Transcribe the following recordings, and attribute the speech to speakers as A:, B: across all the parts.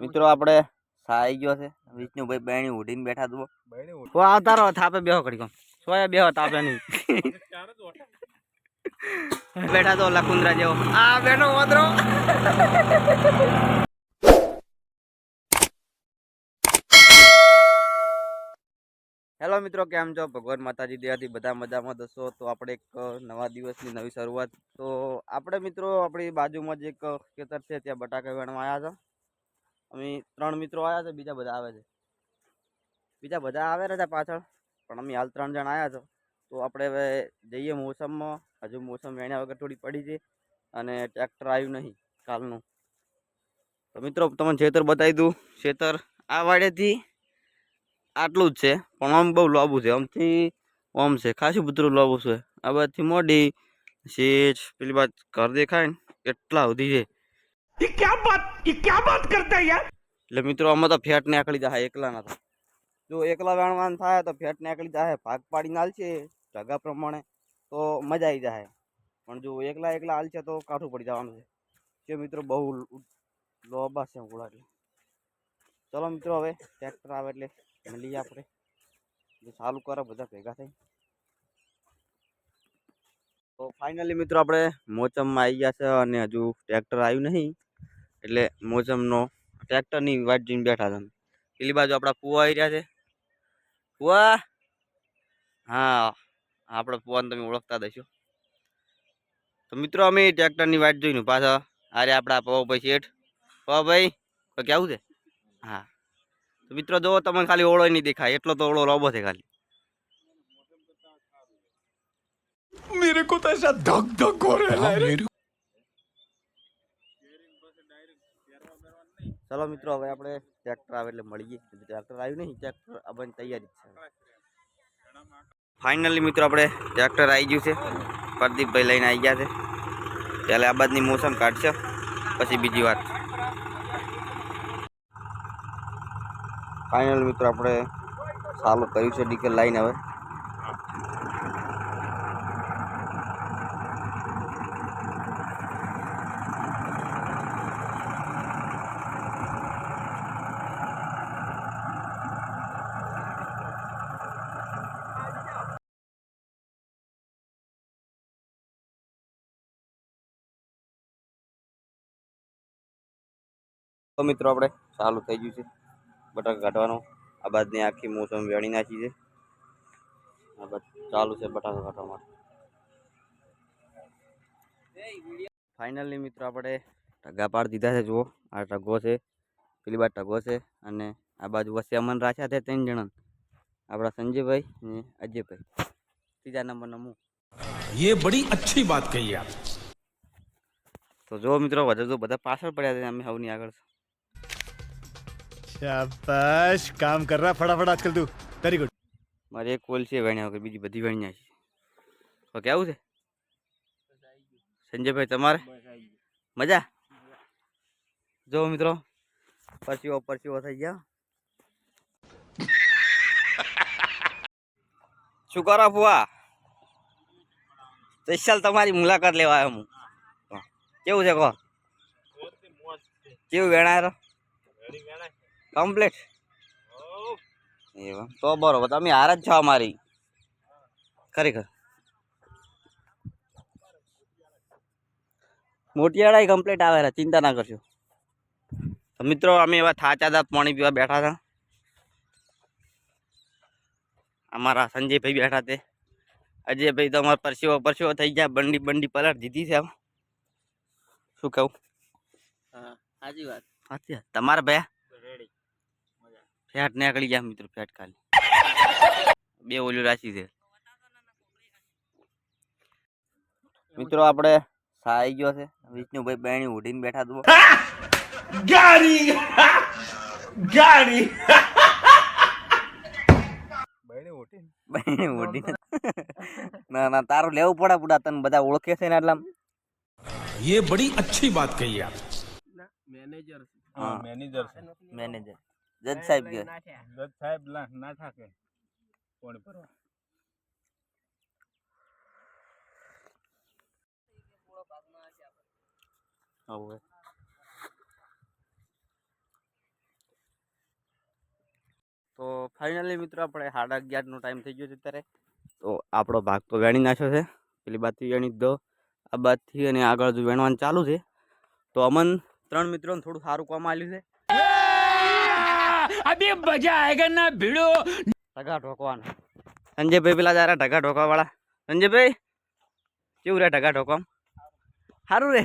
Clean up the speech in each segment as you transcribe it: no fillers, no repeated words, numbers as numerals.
A: મિત્રો આપણે સાઈ ગયો છે વિષ્ણુભાઈ બેણી ઉડીને બેઠા તો આવતારો થાપે બેહો કરી કોમ સોયા બેહો તાપે નહીં બેઠા તો લખુંદરા જેવો આ બેઠો ઓદરો હેલો મિત્રો કેમ છો ભગવાન માતાજી દયાથી બધા મજામાં દસો તો આપણે એક નવા દિવસની નવી શરૂઆત તો આપણે મિત્રો આપણી બાજુમાં જ એક ખેતર છે ત્યાં બટાકા વેણવા આવ્યા હતા અમે 3 મિત્રો આવ્યા છે બીજા બધા આવે રહ્યા પાછળ પણ અમે હાલ 3 જણ આવ્યા છો તો આપણે હવે જઈએ મોસમમાં હજુ મોસમ વેણ્યા વગર થોડી પડી છે અને ટ્રેક્ટર આવ્યું નહીં કાલનું તો મિત્રો તમને ખેતર બતાવી દઉં ખેતર આ વાડેથી આટલું જ છે પણ આમ બહુ લાંબુ છે આમથી આમ છે ખાસું બધું લાંબુ છે આ બાજુથી મોડી શેઠ પેલી બાદ ઘર દેખાય ને એટલા સુધી છે
B: ये क्या बात करता है यार।
A: એટલે મિત્રો આમાં તો ફેટ નીકળી જાય એકલા ના થાય જો એકલા વેણવાન થાય તો ફેટ નીકળી જાય ભાગ પાડીને હાલશે જગા પ્રમાણે તો મજા આવી જાય પણ જો એકલા હાલશે તો કાઠું પડી જવાનું છે મિત્રો બહુ લોબા છે ઘોડા એટલે ચલો મિત્રો હવે ટ્રેક્ટર આવે એટલે મળીએ આપણે જો ચાલુ કરે બધા ભેગા થઈ તો ફાઇનલી મિત્રો આપણે મોચમમાં આવી ગયા છે અને હજુ ટ્રેક્ટર આવ્યું નહીં એટલે મોચમનો ટ્રેક્ટરની વાટ જોઈને બેઠા હતા પેલી બાજુ આપણા કુવા આવી રહ્યા છે કુવા હા આપણે કુવાને તમે ઓળખતા દઈશું તો મિત્રો અમે ટ્રેક્ટરની વાટ જોઈને પાછા અરે આપણા પવાભાઈ શેઠ પવાભાઈ કેવું છે હા તો મિત્રો જો તમને ખાલી ઓળો નહીં દેખાય એટલો તો ઓળો લોબો છે ખાલી
B: मेरे को तो ऐसा धक धक हो रहा है।
A: ચલો મિત્રો હવે આપણે ટ્રેક્ટર આવે એટલે મળીએ ટ્રેક્ટર આવ્યું નહીં ટ્રેક્ટર આવવાની તૈયારી છે ફાઇનલી મિત્રો આપણે ટ્રેક્ટર આવી ગયું છે પ્રદીપભાઈ લઈને આવી ગયા છે પહેલે આ બાજની મોસમ કાઢશે પછી બીજી વાત ફાઇનલ મિત્રો આપણે ચાલુ કર્યું છે ડીકે લાઈન હવે તો મિત્રો આપણે ચાલુ થઈ ગયું છે બટાકા કાઢવાનો આ બાદની આખી મોસમ વેણી નાખી છે આ બાદ ચાલુ છે બટાકા કાઢવા માટે ફાઇનલી મિત્રો આપણે ઢગા પાડી દીધા છે જુઓ આ ઢગો છે પેલી બાદ ઢગો છે અને આ બાજુ વચ્ચે અમન રાખ્યા છે 3 જણા આપણા સંજયભાઈ અને અજયભાઈ ત્રીજા નંબરનો હું
B: ये बड़ी अच्छी बात कही आप।
A: તો જો મિત્રો વધુ તો બધા પાછળ પડ્યા છે અમે સૌની આગળ
C: शाबाश काम कर रहा फटाफट आजकल तू वेरी गुड
A: મારે એક કોલ છે વેણ્યા વગર બીજી બધી વેણ્યા છે તો કેવું છે સંજયભાઈ તમારે મજા જો મિત્રો પરસીઓ થઈ ગયા શું કરો ફુવા સ્પેશિયલ તમારી મુલાકાત લેવા આવ્યો હું કેવું છે કહો કેવું વેણાય કમ્પ્લીટ એવા તો બરોબર તમે હાર જ છો અમારી ખરેખર મોટિયાળા કમ્પ્લીટ આવે ચિંતા ના કરશો તો મિત્રો અમે એવા થાચા હતા પાણી પીવા બેઠા હતા અમારા સંજયભાઈ બેઠા તે અજયભાઈ તો અમારા પરસીઓ થઈ ગયા બંડી પલટ દીધી છે શું કહું હા સાચી વાત તમારા ભાઈ ફેટ નીકળી ગયા મિત્રો ફેટ ખાલી બે ઓલી રાશી છે મિત્રો આપણે સાઈ ગયો છે વિષ્ણુભાઈ બેણી ઉડીને બેઠા તો
B: गाड़ी गाड़ी
A: બેણી ઉડીને ના તારું લેવું પડે બુડા તને બધા ઓળખે છે ને એટલે
B: ये बड़ी अच्छी बात कही आप।
D: मैनेजर
A: हाँ
D: मैनेजर
A: મેનેજર જજ સાહેબ કે
D: जज साहेब ना थाके कोण पर
A: હવે ફાઇનલી મિત્રો આપણે 11:30નો ટાઈમ થઈ ગયો છે અત્યારે. તો આપણો ભાગ તો વેણી નાખ્યો છે. પેલી બાજુથી વેણી દો, આ બાજુથી અને આગળ જો વેણવાનું ચાલુ છે. તો અમન 3 મિત્રોને થોડું સારું કામ આલ્યું છે.
B: अभी मजा आएगा ना भिड़ो.
A: ઢગા ઢોકવાના. સંજયભાઈ પેલા જરા ઢગા ઢોકવા વાળા. સંજયભાઈ કેવું રે ઢગા ઢોકવા? સારું રે.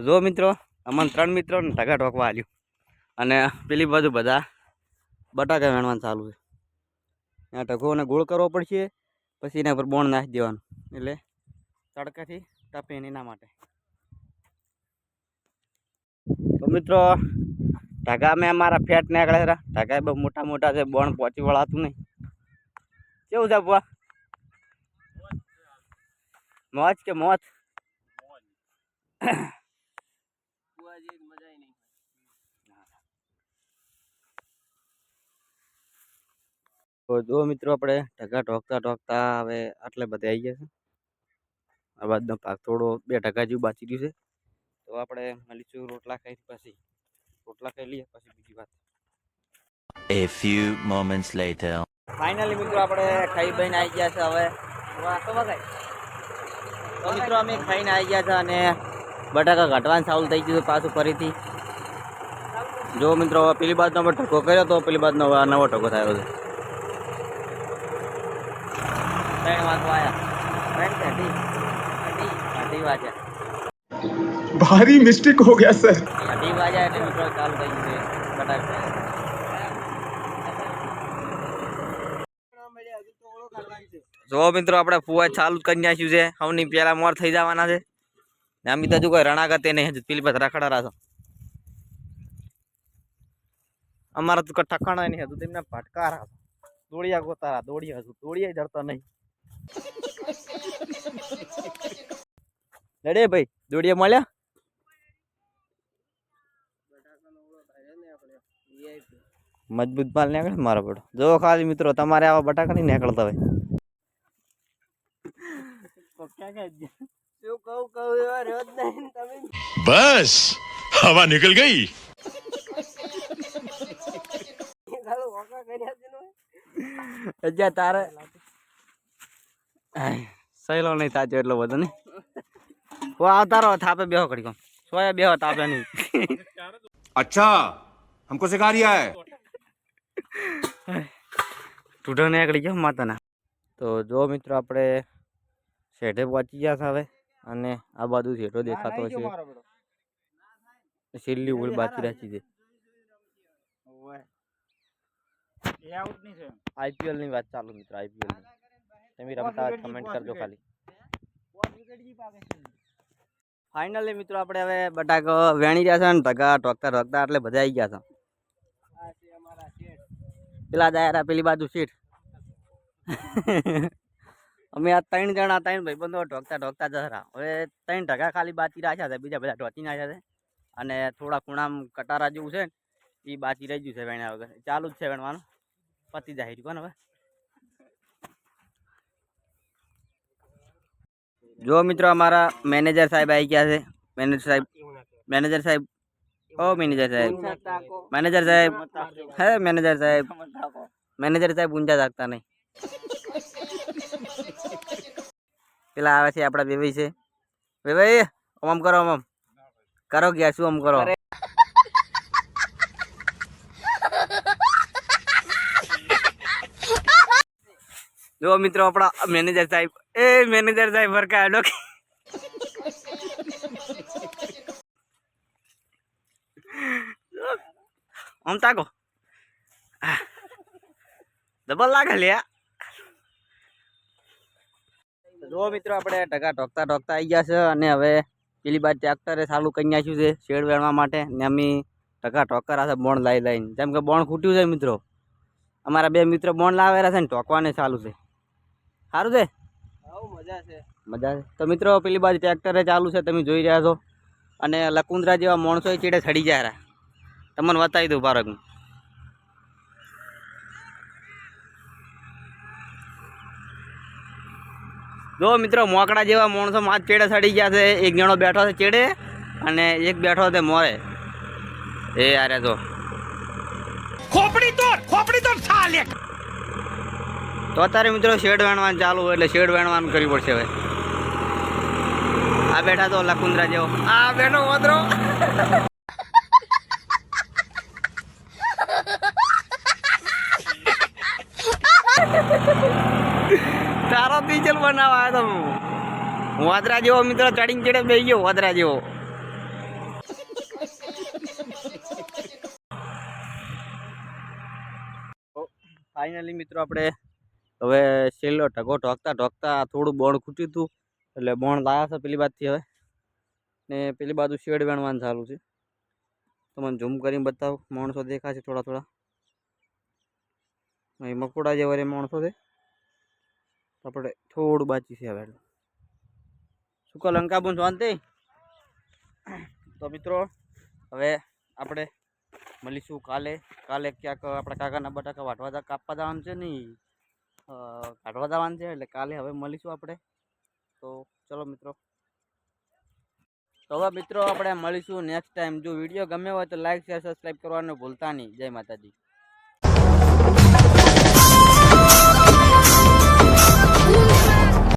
A: જો મિત્રો અમન 3 મિત્રોને ઢગા ઢોકવા આલ્યું અને પેલી બાજુ બધા બટાકા વેણવાનું ચાલુ છે. ત્યાં ઢગોને ગોળ કરવો પડશે, પછી એના પર બોણ નાખી દેવાનું એટલે તડકાથી તપે ને એના માટે. તો મિત્રો ઢગા મેં અમારા ફેટ નીકળે છે. ઢગા બહુ મોટા મોટા છે, બોણ પહોંચી વળાતું નહીં. કેવું છે બુઆ? મોજ કે મોજ? તો જો મિત્રો આપણે ઢગા ઢોકતા ઢોકતા હવે આટલે બધે આવી ગયા છે. આ બાજુનો ભાગ થોડો 2 ઢગા જેવું બાચી રહ્યું છે. તો આપણે મળીશું રોટલા ખાઈ પછી. રોટલા ખાઈ લઈએ પછી બીજી વાત.
E: A few moments later.
A: Finally મિત્રો આપણે ખાઈ બઈને આવી ગયા છે. હવે તો મિત્રો અમે ખાઈને આવી ગયા છે અને બટાકા ઘટવાનું ચાલુ થઈ ગયું પાછું ફરીથી. જો મિત્રો પેલી બાજુનો આપણે ઢગો કર્યો તો પેલી બાજુનો નવો ઢગો થયો છે. 3 વાગવા આવ્યા. 2:30 વાગ્યા.
B: भारी मिस्टेक हो गया सर.
A: 2:30 વાગ્યા એટલે મિત્રો ચાલુ થઈ ગયું છે બટાકા. જો મિત્રો આપણે ફુવા ચાલુ કરી નાખ્યું છે. હવની પેલા મોર થઈ જવાના છે. અમે તો હજુ કોઈ રણાગતે નહીં, હજુ પેલી પાસે રખડા રાસો. અમારા તો કોઈ ઠકાણા નહીં હતું, તેમને ભટકા રાસો. દોડિયા ગોતારા દોડિયા હતું, દોડિયા જડતા નહીં. લડે ભાઈ દોડિયા મળ્યા. મજબૂત માલ નીકળે મારો બેટો. જો ખાલી મિત્રો તમારે આવા બટાકા નહીં નીકળતા હોય.
F: बस हवा निकल गई.
A: તારે સહેલો નહીં થાચો એટલો બધો નહીં. આવતા રહો થાપે બેહો કડી કોમ સોયા બેહો તાપે નહીં.
F: अच्छा हमको सिखा रिया है.
A: ટૂઢો નીકળી ગયો માતાના. તો જો મિત્રો આપણે શેઢે પહોંચી ગયા છે હવે અને આ બાજુ શેઠો દેખાતો છે. છેલ્લી ઓળ બાકી રાખી છે. આઈપીએલ ની વાત ચાલુ મિત્રો. આઈપીએલ ની તમે રમતા કમેન્ટ કરજો ખાલી. ફાઇનલી મિત્રો આપણે હવે બટાકો વેણી ગયા છે ને ઢગા ઢોકતા ઢોકતા એટલે બધા આવી ગયા છે. પેલા દાયરા પેલી બાજુ સીટ. અમે આ 3 જણા 3 ભાઈબંધો ઢોકતા ઢોકતા જરા. હવે 3 ઢગા ખાલી બાકી રાખ્યા છે, બીજા બધા ઢોચી નાખ્યા છે અને થોડા ખૂણામાં કટારા જેવું છે ને એ બાકી રહી ગયું છે વેણ્યા વગર. ચાલુ જ છે વેણવાનું, પતી જાય કોને હવે. જો મિત્રો અમારા મેનેજર સાહેબ આવી ગયા છે. મેનેજર સાહેબ ઓ મેનેજર સાહેબ હે મેનેજર સાહેબ ઊંચા જાગતા નહીં. પેલા આવે છે આપડા બેભાઈ છે. બેભાઈ ઓમ કરો, ઓમ કરો ગયા શું ઓમ કરો. જો મિત્રો આપડા મેનેજર સાહેબ ભરકા હેડો. આમ તાકો ડબલ લાગે લે. જો મિત્રો આપણે ઢગા ઢોકતા ઢોકતા આવી ગયા છે અને હવે પેલી બાજુ ટ્રેક્ટરે ચાલુ કરી નાખ્યું છે શેડ વેણવા માટે ને અમે ઢગા ઢોકરા છે બોણ લઈને. જેમ કે બોણ ખૂટ્યું છે મિત્રો. અમારા 2 મિત્રો બોણ લાવેલા છે ને ઢોકવાને ચાલુ છે. સારું છે, મજા છે. તો મિત્રો પેલી બાજુ ટ્રેક્ટરે ચાલુ છે તમે જોઈ રહ્યા છો અને લકુંદરા જેવા માણસો ચીડે ચડી જાય. તમને બતાવી દઉં ભારત. જો મિત્રો મોકડા જેવા માણસો માં ચેડે ચડી ગયા છે. એક જણો બેઠો છે ચેડે અને એક બેઠો છે મોરે. એ યાર જો
B: खोपड़ी तोड़ साला.
A: તો અત્યારે મિત્રો શેડ વેણવાનું ચાલુ હોય એટલે શેડ વેણવાનું કરવી પડશે હવે. આ બેઠા તો લખુંદરા જેવો, આ બેઠો ઓદરો. તારો ડીઝલ બનાવવા આવ્યો તો હું વાદરા જેવો મિત્રો ચડીને ચડે બેસી ગયો વાદરા જેવો. ફાઇનલી મિત્રો આપણે હવે છેલ્લો ઢગો ઢોકતા થોડું બોણ ખૂટ્યું હતું એટલે બોણ લાયા છે પેલી બાજુથી હવે, ને પેલી બાજુ શેડ વેણવાનું ચાલુ છે. તમને ઝૂમ કરીને બતાવું, માણસો દેખાશે થોડા. અહીં મકોડા જેવા રે માણસો છે, આપણે થોડું બાકી છે હવે. શું કહો લંકાબુન શાંતિ? તો મિત્રો હવે આપણે મળીશું કાલે ક્યાંક આપણા કાકાના બટાકા વાટવા કાપવા જવાનું છે નહીં, કાઢવા જવાનું છે એટલે કાલે હવે મળીશું આપણે. તો ચલો મિત્રો, તો હવે મિત્રો આપણે મળીશું નેક્સ્ટ ટાઈમ. જો વિડીયો ગમે હોય તો લાઈક શેર સબસ્ક્રાઈબ કરવાનું ભૂલતા નહીં. જય માતાજી.